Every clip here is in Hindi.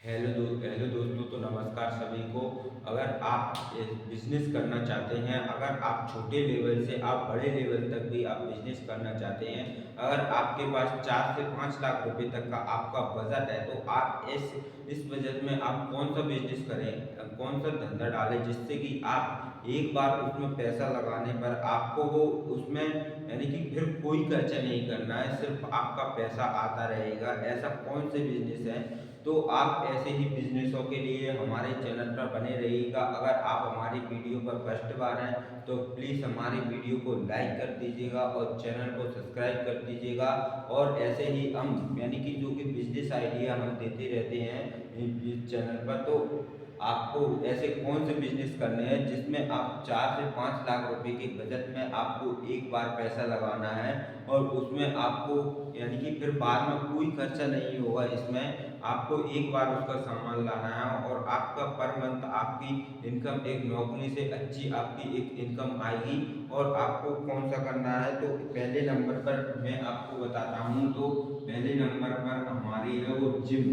हेलो दोस्तों, तो नमस्कार सभी को। अगर आप बिजनेस करना चाहते हैं, अगर आप छोटे लेवल से आप बड़े लेवल तक भी आप बिजनेस करना चाहते हैं, अगर आपके पास 4 से 5 लाख रुपए तक का आपका बजट है, तो आप इस बजट में आप कौन सा बिजनेस करें, कौन सा धंधा डालें, जिससे कि आप एक बार उसमें पैसा लगाने पर आपको वो उसमें यानी कि फिर कोई खर्चा नहीं करना है, सिर्फ आपका पैसा आता रहेगा। ऐसा कौन से बिजनेस है? तो आप ऐसे ही बिजनेसों के लिए हमारे चैनल पर बने रहिएगा। अगर आप हमारी वीडियो पर फर्स्ट बार हैं तो प्लीज़ हमारी वीडियो को लाइक कर दीजिएगा और चैनल को सब्सक्राइब कर दीजिएगा। और ऐसे ही हम यानी कि जो कि बिजनेस आइडिया हम देते रहते हैं इस चैनल पर, तो आपको ऐसे कौन से बिजनेस करने हैं जिसमें आप 4 से 5 लाख रुपए के बजट में आपको एक बार पैसा लगाना है और उसमें आपको यानी कि फिर बाद में कोई खर्चा नहीं होगा। इसमें आपको एक बार उसका सामान लाना है और आपका पर मंथ आपकी इनकम एक नौकरी से अच्छी आपकी एक इनकम आएगी। और आपको कौन सा करना है, तो पहले नंबर पर मैं आपको बताता हूँ। तो पहले नंबर पर हमारी है वो जिम,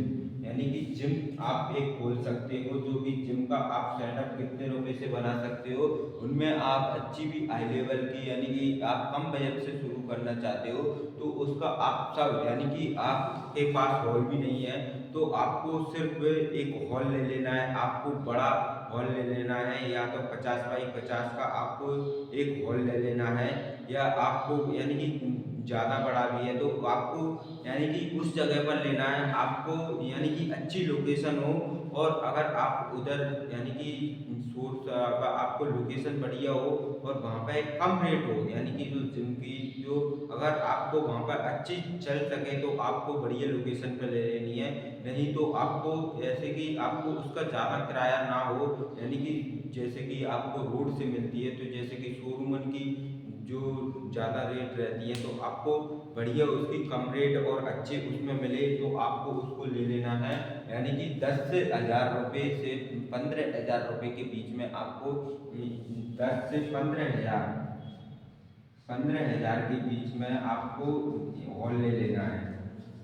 यानी कि जिम आप एक खोल सकते हो। जो भी जिम का आप सेटअप कितने रुपए से बना सकते हो, उनमें आप अच्छी भी हाई लेवल की यानी कि आप कम बजट से शुरू करना चाहते हो, तो उसका आप सब यानी कि आपके पास हॉल भी नहीं है तो आपको सिर्फ एक हॉल ले लेना है। आपको बड़ा हॉल ले लेना है, या तो 50 बाई 50 का आपको एक हॉल ले लेना है, या आपको यानी कि ज़्यादा बड़ा भी है तो आपको यानी कि उस जगह पर लेना है आपको, यानी कि अच्छी लोकेशन हो। और अगर आप उधर यानी कि सोर्स आपको लोकेशन बढ़िया हो और वहाँ पर एक कम रेट हो, यानी कि जो जिम की जो अगर आपको वहाँ पर अच्छी चल सके तो आपको बढ़िया लोकेशन पर ले लेनी है। नहीं तो आपको ऐसे कि आपको उसका ज़्यादा किराया ना हो, यानी कि जैसे कि आपको रोड से मिलती है, तो जैसे कि शोरूमन की जो ज़्यादा रेट रहती है, तो आपको बढ़िया उसकी कम रेट और अच्छे उसमें मिले तो आपको उसको ले लेना है। यानी कि 10 से 1000 रुपये से 15 हज़ार रुपये के बीच में आपको 10 से 15 हज़ार के बीच में आपको हॉल ले लेना है।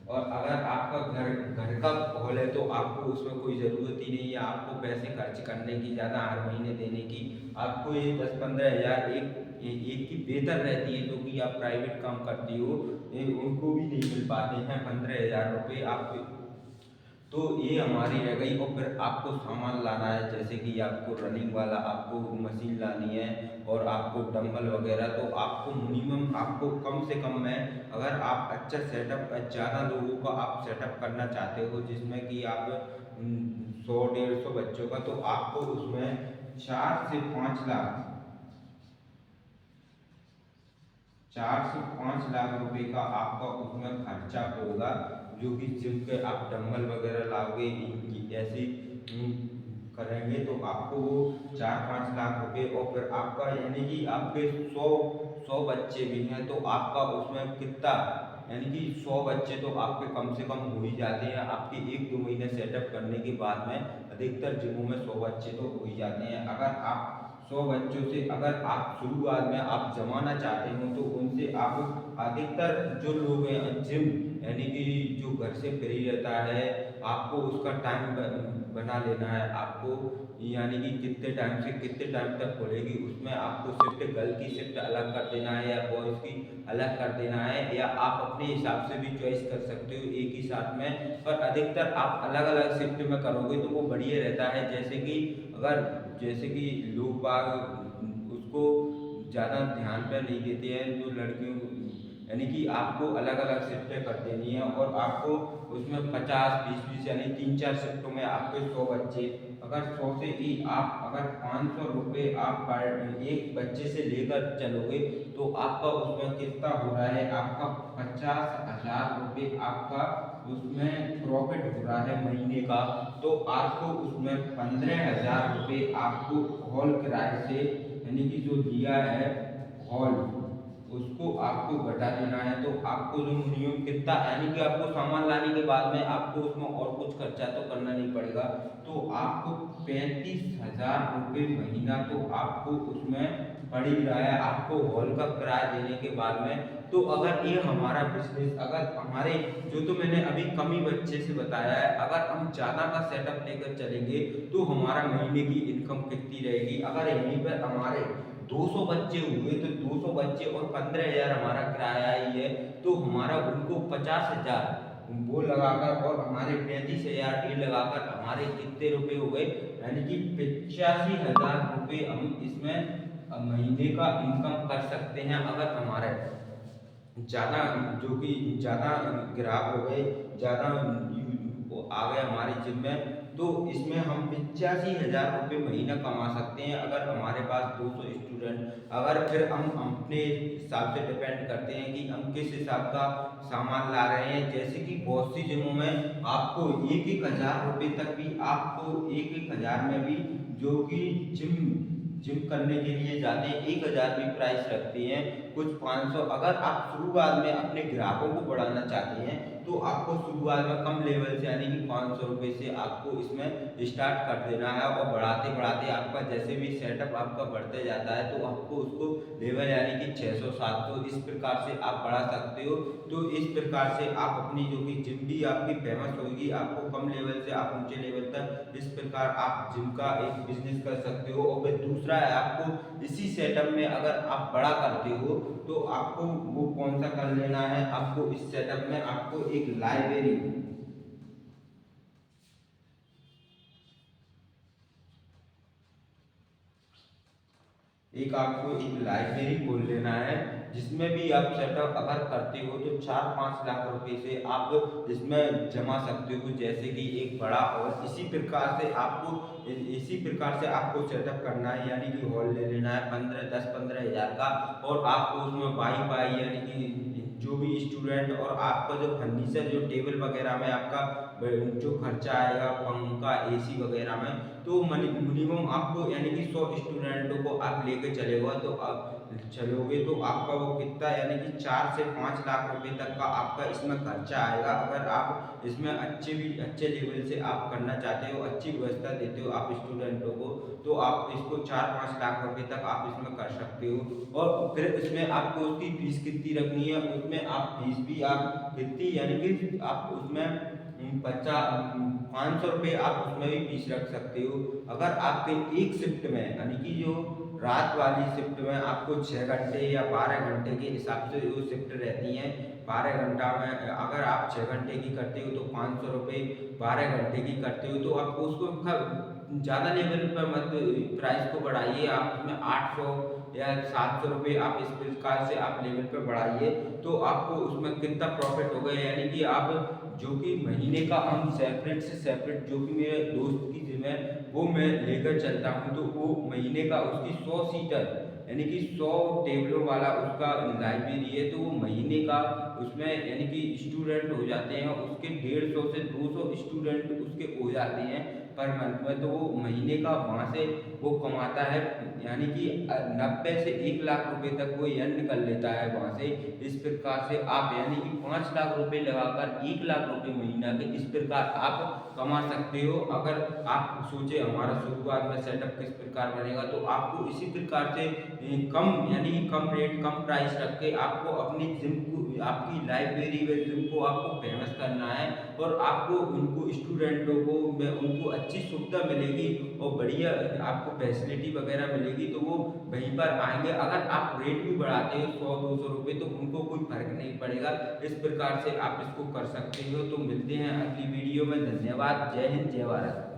और अगर आपका घर का हॉल है तो आपको उसमें कोई ज़रूरत ही नहीं है आपको पैसे खर्च करने की, ज़्यादा हर महीने देने की। आपको ये 10-15 हज़ार एक की बेहतर रहती है, जो कि आप प्राइवेट काम करती हो उनको भी नहीं मिल पाते हैं 15 हज़ार रुपये आपको। तो ये हमारी रह गई। और फिर आपको सामान लाना है, जैसे कि आपको रनिंग वाला आपको मशीन लानी है और आपको डंबल वगैरह। तो आपको मिनिमम आपको कम से कम में अगर आप अच्छा सेटअप ज़्यादा लोगों का आप सेटअप करना चाहते हो, जिसमें कि आप 100-150 बच्चों का, तो आपको उसमें 4 से 5 लाख 4 से 5 लाख रुपए का आपका उसमें खर्चा होगा। जो कि जिम के आप डंबल वगैरह लाओगे ऐसे करेंगे तो आपको वो 4-5 लाख रुपए। और फिर आपका यानी कि आपके 100 बच्चे भी हैं तो आपका उसमें कितना, यानी कि 100 बच्चे तो आपके कम से कम हो ही जाते हैं आपके 1-2 महीने सेटअप करने के बाद में। अधिकतर जिमों में 100 बच्चे तो हो ही जाते हैं। अगर आप 100 बच्चों से अगर आप शुरुआत में आप जमाना चाहते हो, तो उनसे आप अधिकतर जो लोग हैं जिम यानी कि जो घर से फ्री रहता है, आपको उसका टाइम बना लेना है आपको। यानी कि कितने टाइम से कितने टाइम तक खोलेगी, उसमें आपको शिफ्ट गर्ल की शिफ्ट अलग कर देना है या बॉयज़ की अलग कर देना है, या आप अपने हिसाब से भी चॉइस कर सकते हो एक ही साथ में। पर अधिकतर आप अलग अलग शिफ्ट में करोगे तो वो बढ़िया रहता है। जैसे कि लोग बाग उसको ज़्यादा ध्यान पर नहीं देते हैं, जो लड़कियों यानी कि आपको अलग अलग शिफ्टें कर देनी है। और आपको उसमें 50-20-20 यानी 3-4 शिफ्टों में आपके 100 बच्चे। अगर 100 से ही आप अगर 500 रुपये आप पर एक बच्चे से लेकर चलोगे, तो आपका उसमें कितना हो रहा है, आपका 50 हज़ार रुपये आपका उसमें प्रॉफिट हो रहा है महीने का। तो आपको उसमें 15 हज़ार रुपये आपको हॉल किराए से यानी कि जो दिया है हॉल, उसको आपको घटा देना है। तो आपको जो मिनिमम कितना यानी कि आपको सामान लाने के बाद में आपको उसमें और कुछ खर्चा तो करना नहीं पड़ेगा। तो आपको 35 हज़ार रुपये महीना तो आपको उसमें पड़ ही रहा है आपको हॉल का किराया देने के बाद में। तो अगर ये हमारा बिजनेस, अगर हमारे जो तो मैंने अभी कम ही बच्चे से बताया है, अगर हम ज़्यादा का सेटअप लेकर चलेंगे तो हमारा महीने की इनकम कितनी रहेगी। अगर यहीं पर हमारे 200 बच्चे हुए तो 200 बच्चे और 15,000 हमारा किराया ही है, तो हमारा उनको 50,000 वो लगाकर और हमारे 35,000 ये लगाकर हमारे कितने रुपए हो गए, यानी कि 85,000 रुपये हम इसमें महीने का इनकम कर सकते हैं। अगर हमारे ज़्यादा जो कि ज़्यादा ग्राहक हो गए, ज़्यादा आ गए हमारे जिम में, तो इसमें हम 85,000 रुपये महीना कमा सकते हैं। अगर हमारे पास 200 स्टूडेंट, अगर फिर हम अपने हिसाब से डिपेंड करते हैं कि हम किस हिसाब का सामान ला रहे हैं। जैसे कि बहुत सी जिमों में आपको 1,000 रुपये तक भी, आपको 1,000 में भी जो कि जिम जिम करने के लिए जाते हैं 1,000 भी प्राइस रखते हैं, कुछ 500। अगर आप शुरुआत में अपने ग्राहकों को बढ़ाना चाहते हैं तो आपको शुरुआत में कम लेवल से, यानी कि 500 रुपये से आपको इसमें स्टार्ट कर देना है, और बढ़ाते बढ़ाते आपका जैसे भी सेटअप आपका बढ़ते जाता है तो आपको उसको लेवल, यानी कि 600 700 इस प्रकार से आप बढ़ा सकते हो। तो इस प्रकार से आप अपनी जो कि जिम भी आपकी फेमस होगी, आपको कम लेवल से आप ऊंचे लेवल तक, इस प्रकार आप जिम का एक बिजनेस कर सकते हो। और फिर दूसरा है, आपको इसी सेटअप में अगर आप बड़ा करते हो तो आपको वो कौन सा कर लेना है, आपको इस सेटअप में आपको एक लाइब्रेरी, आपको एक लाइब्रेरी खोल लेना है, जिसमें भी आप सेटअप अगर करते हो तो 4-5 लाख रुपए से आप इसमें जमा सकते हो, जैसे कि एक बड़ा। और इसी प्रकार से आपको सेटअप करना है, यानी कि हॉल ले लेना है 10-15 हज़ार का, और आपको उसमें वाईफाई, यानी कि जो भी स्टूडेंट, और आपका जो फर्नीचर, जो टेबल वगैरह में आपका जो खर्चा आएगा, पंखा एसी वगैरह में, तो मिनिमम आपको, यानी कि 100 स्टूडेंटों को आप लेके चलेगा तो आप चलोगे तो आपका वो कितना, यानी कि 4 से 5 लाख रुपए तक का आपका इसमें खर्चा आएगा। अगर आप इसमें अच्छे लेवल से आप करना चाहते हो, अच्छी व्यवस्था देते हो आप स्टूडेंटों को, तो आप इसको 4-5 लाख रुपए तक आप इसमें कर सकते हो। और फिर इसमें आपको उसकी फीस कितनी रखनी है, उसमें आप फीस भी आप कितनी, यानी कि आप उसमें 500 रुपये आप उसमें भी फीस रख सकते हो। अगर आपके एक शिफ्ट में, यानी कि जो रात वाली शिफ्ट में आपको 6 घंटे या 12 घंटे के हिसाब से वो शिफ्ट रहती हैं, 12 घंटा में अगर आप 6 घंटे की करते हो तो 500 रुपये, 12 घंटे की करते हो तो आपको उसको ज़्यादा लेवल पर मत प्राइस को बढ़ाइए, आप उसमें 800 या 700 रुपये आप इस प्रकार से आप लेवल पर बढ़ाइए, तो आपको उसमें कितना प्रॉफिट होगा। यानी कि आप जो कि महीने का हम सेपरेट से सेपरेट, जो कि मेरे दोस्त की जिम है वो मैं लेकर चलता हूँ, तो वो महीने का उसकी 100 सीटर, यानी कि 100 टेबलों वाला उसका लाइब्रेरी है, तो वो महीने का उसमें, यानी कि स्टूडेंट हो जाते हैं उसके 150 से 200 स्टूडेंट उसके हो जाते हैं पर मंथ में, तो वो महीने का वहाँ से वो कमाता है, यानी कि 90 से 1 लाख रुपए तक वो अर्न कर लेता है वहाँ से। इस प्रकार से आप, यानी कि 5 लाख रुपए लगाकर 1 लाख रुपए महीना के इस प्रकार आप कमा सकते हो। अगर आप सोचे हमारा शुरुआत में सेटअप किस प्रकार बनेगा, तो आपको इसी प्रकार से कम, यानी कि कम रेट, कम प्राइस रख के आपको अपनी जिम को, आपकी लाइब्रेरी व जिम को आपको फेमस करना है, और आपको उनको स्टूडेंटों को में उनको अच्छी सुविधा मिलेगी और बढ़िया आपको फैसिलिटी वगैरह मिलेगी, तो वो वहीं पर आएंगे। अगर आप रेट भी बढ़ाते हो 100-200 रुपये तो उनको कोई फर्क नहीं पड़ेगा। इस प्रकार से आप इसको कर सकते हो। तो मिलते हैं अगली वीडियो में। धन्यवाद। जय हिंद, जय भारत।